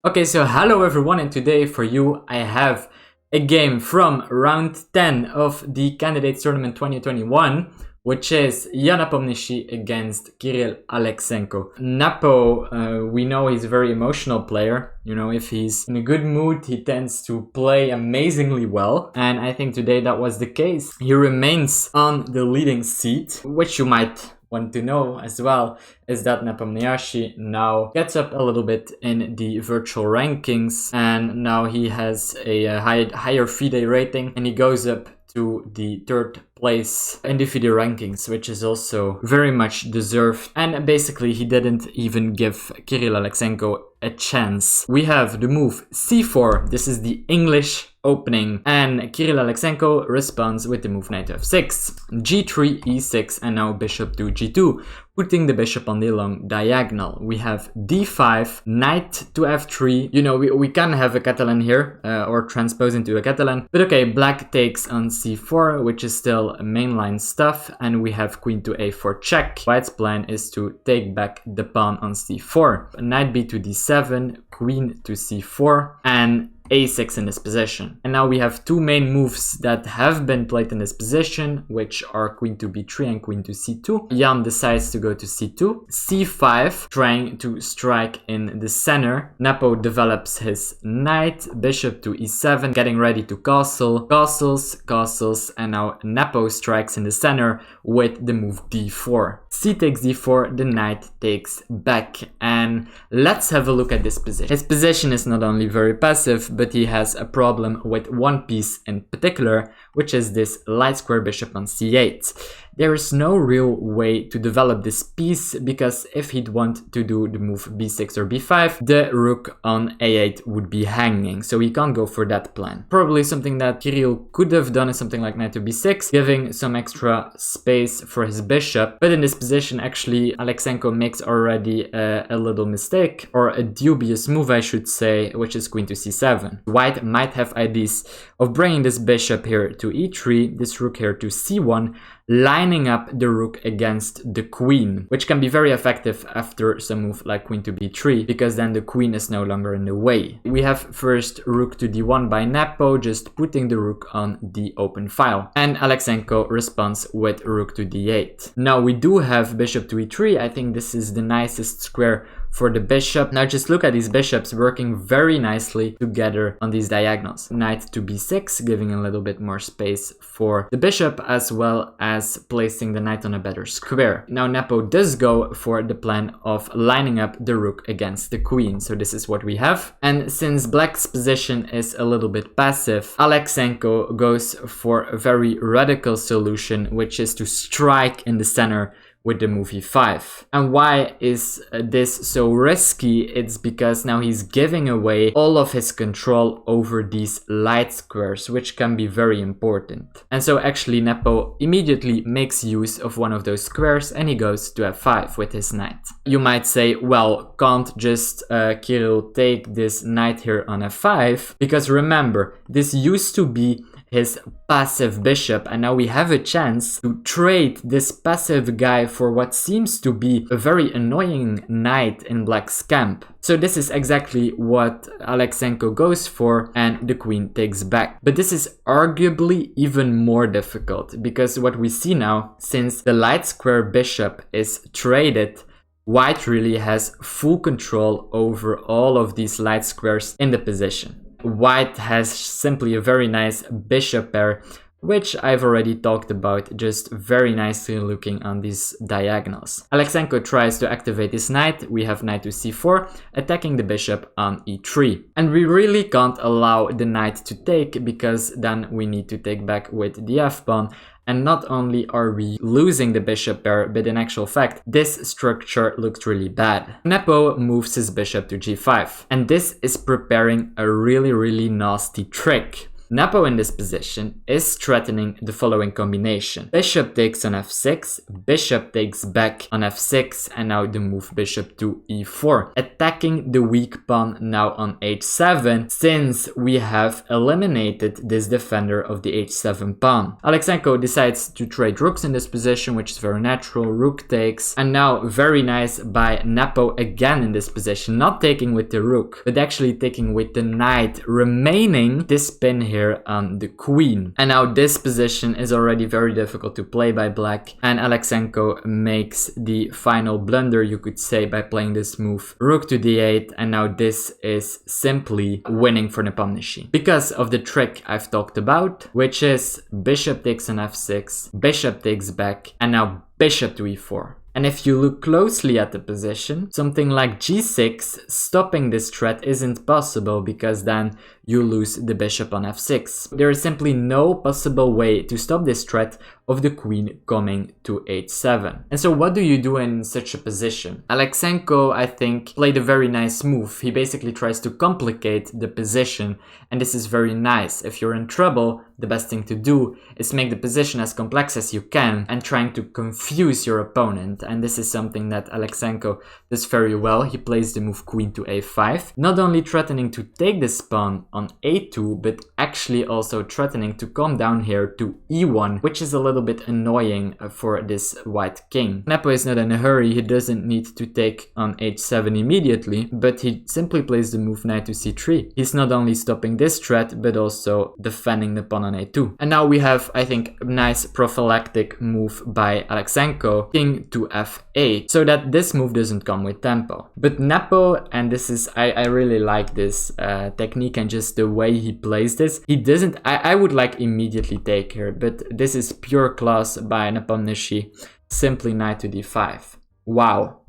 Okay, so hello everyone, and today for you I have a game from round 10 of the Candidates Tournament 2021, which is Nepomniachtchi against Kirill Alekseenko. Nepo, we know he's a very emotional player. You know, if he's in a good mood, he tends to play amazingly well. And I think today that was the case. He remains on the leading seat, which you might want to know as well is that Nepomniachtchi now gets up a little bit in the virtual rankings, and now he has a higher Fide rating, and he goes up to the third place in the Fide rankings, which is also very much deserved. And basically he didn't even give Kirill Alekseenko a chance. We have the move c4. This is the English opening, and Kirill Alekseenko responds with the move knight to f6, g3, e6, and now bishop to g2, putting the bishop on the long diagonal. We have d5, knight to f3. You know, we can have a Catalan here, or transpose into a Catalan, but okay, black takes on c4, which is still mainline stuff, and we have queen to a4 check. White's plan is to take back the pawn on c4, knight b to d7, queen to c4, and a6 in this position. And now we have two main moves that have been played in this position, which are queen to b3 and queen to c2. Jan decides to go to c2, c5, trying to strike in the center. Nepo develops his knight, bishop to e7, getting ready to castle, castles, and now Nepo strikes in the center with the move d4. C takes d4, the knight takes back, and let's have a look at this position. His position is not only very passive, but he has a problem with one piece in particular, which is this light square bishop on c8. There is no real way to develop this piece, because if he'd want to do the move b6 or b5, the rook on a8 would be hanging, so he can't go for that plan. Probably something that Kirill could have done is something like knight to b6, giving some extra space for his bishop, but in this position actually Alekseenko makes already a little mistake, or a dubious move I should say, which is queen to c7. White might have ideas of bringing this bishop here to e3, this rook here to c1, lining up the rook against the queen, which can be very effective after some move like queen to b3, because then the queen is no longer in the way. We have first rook to d1 by Nepo, just putting the rook on the open file, and Alekseenko responds with rook to d8. Now we do have bishop to e3. I think this is the nicest square for the bishop. Now just look at these bishops working very nicely together on these diagonals. Knight to b6, giving a little bit more space for the bishop, as well as placing the knight on a better square. Now Nepo does go for the plan of lining up the rook against the queen, so this is what we have. And since black's position is a little bit passive, Alekseenko goes for a very radical solution, which is to strike in the center with the move e5. And why is this so risky? It's because now he's giving away all of his control over these light squares, which can be very important. And so actually Nepo immediately makes use of one of those squares, and he goes to f5 with his knight. You might say, well, can't just Kirill take this knight here on f5? Because remember, this used to be his passive bishop, and now we have a chance to trade this passive guy for what seems to be a very annoying knight in black's camp. So this is exactly what Alekseenko goes for, and the queen takes back. But this is arguably even more difficult, because what we see now, since the light square bishop is traded, White really has full control over all of these light squares in the position. White has simply a very nice bishop pair, which I've already talked about, just very nicely looking on these diagonals. Alekseenko tries to activate his knight. We have knight to c4, attacking the bishop on e3. And we really can't allow the knight to take, because then we need to take back with the f-pawn. And not only are we losing the bishop pair, but in actual fact, this structure looks really bad. Nepo moves his bishop to g5, and this is preparing a really nasty trick. Nepo in this position is threatening the following combination. Bishop takes on f6, bishop takes back on f6, and now the move bishop to e4, attacking the weak pawn now on h7, since we have eliminated this defender of the h7 pawn. Alekseenko decides to trade rooks in this position, which is very natural. Rook takes, and now very nice by Nepo again in this position, not taking with the rook, but actually taking with the knight, remaining this pin here on the queen. And now this position is already very difficult to play by black, and Alekseenko makes the final blunder, you could say, by playing this move rook to d8, and now this is simply winning for Nepomniachtchi because of the trick I've talked about, which is bishop takes on f6, bishop takes back, and now bishop to e4. And if you look closely at the position, something like g6, stopping this threat isn't possible because then you lose the bishop on f6. There is simply no possible way to stop this threat of the queen coming to h7. And so what do you do in such a position? Alekseenko, I think, played a very nice move. He basically tries to complicate the position, and this is very nice. If you're in trouble, the best thing to do is make the position as complex as you can and trying to confuse your opponent. And this is something that Alekseenko does very well. He plays the move queen to a5, not only threatening to take this pawn on a2, but actually also threatening to come down here to e1, which is a little bit annoying for this white king. Nepo is not in a hurry. He doesn't need to take on h7 immediately, but he simply plays the move knight to c3. He's not only stopping this threat, but also defending the pawn on a2. And now we have, I think, a nice prophylactic move by Alekseenko, king to f8, so that this move doesn't come with tempo. But Nepo, and this is, I really like this technique and just the way he plays this, he doesn't, I would like immediately take here, but this is pure class by Nepomniachtchi, simply knight to d5. Wow.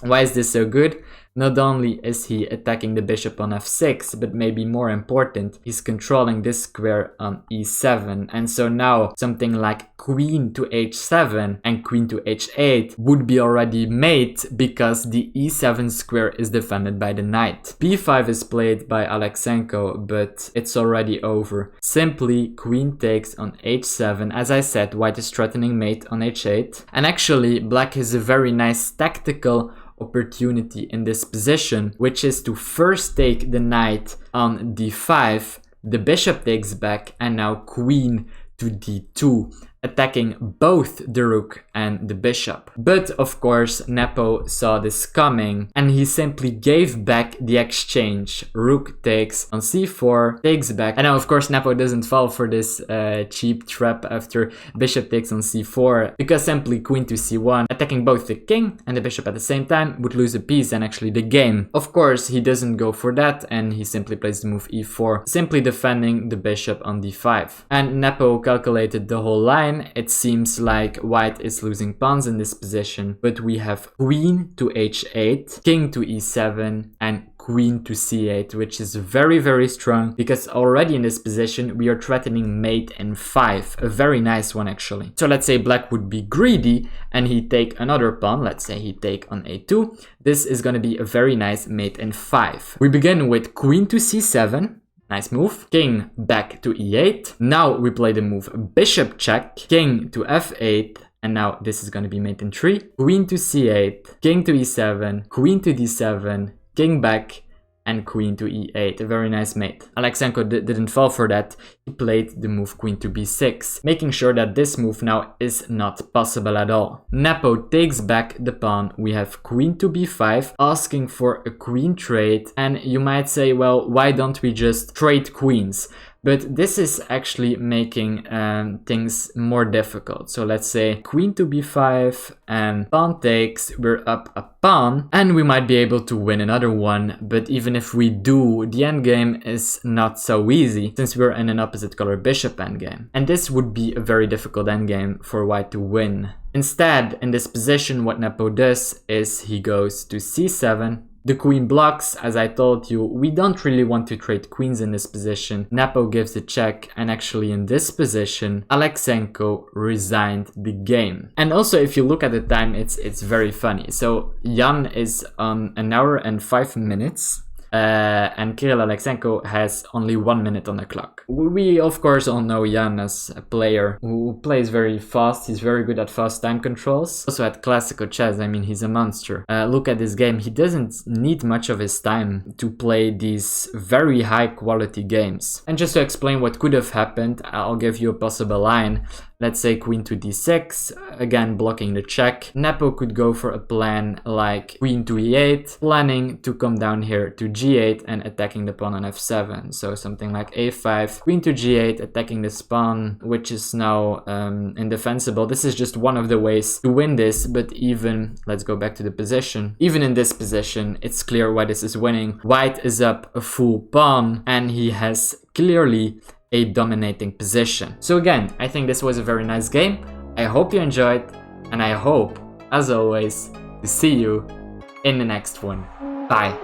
Why is this so good? Not only is he attacking the bishop on f6, but maybe more important, he's controlling this square on e7. And so now something like queen to h7 and queen to h8 would be already mate because the e7 square is defended by the knight. b5 is played by Alekseenko, but it's already over. Simply queen takes on h7. As I said, white is threatening mate on h8. And actually, black has a very nice tactical opportunity in this position, which is to first take the knight on d5, the bishop takes back, and now queen to d2, attacking both the rook and the bishop. But of course, Nepo saw this coming and he simply gave back the exchange. Rook takes on c4, takes back, and now of course Nepo doesn't fall for this cheap trap after bishop takes on c4, because simply queen to c1, attacking both the king and the bishop at the same time, would lose a piece and actually the game. Of course, he doesn't go for that and he simply plays the move e4, simply defending the bishop on d5. And Nepo calculated the whole line. It seems like white is losing pawns in this position, but we have queen to h8, king to e7, and queen to c8, which is very, very strong because already in this position we are threatening mate in 5, a very nice one actually. So let's say black would be greedy and he take another pawn, let's say he take on a2, this is going to be a very nice mate in 5. We begin with queen to c7. Nice move. King back to e8. Now we play the move bishop check, king to f8, and now this is going to be mate in 3. Queen to c8, king to e7, queen to d7, king back, and queen to e8. A very nice mate. Alekseenko didn't fall for that. He played the move queen to b6, making sure that this move now is not possible at all. Nepo takes back the pawn. We have queen to b5, asking for a queen trade. And you might say, well, why don't we just trade queens? But this is actually making things more difficult. So let's say queen to b5 and pawn takes, we're up a pawn and we might be able to win another one. But even if we do, the endgame is not so easy since we're in an opposite color bishop endgame. And this would be a very difficult endgame for white to win. Instead, in this position, what Nepo does is he goes to c7. The queen blocks. As I told you, we don't really want to trade queens in this position. Nepo gives a check, and actually in this position, Alekseenko resigned the game. And also, if you look at the time, it's very funny. So Jan is on 1 hour and 5 minutes. and Kirill Alekseenko has only 1 minute on the clock. We of course all know Jan as a player who plays very fast. He's very good at fast time controls. Also at classical chess, I mean, he's a monster. Look at this game. He doesn't need much of his time to play these very high quality games. And just to explain what could have happened, I'll give you a possible line. Let's say queen to d6, again blocking the check. Nepo could go for a plan like queen to e8, planning to come down here to g8 and attacking the pawn on f7. So something like a5, queen to g8, attacking this pawn, which is now indefensible. This is just one of the ways to win this, but even, let's go back to the position. Even in this position, it's clear why this is winning. White is up a full pawn and he has clearly a dominating position. So again, I think this was a very nice game. I hope you enjoyed, and I hope, as always, to see you in the next one. Bye.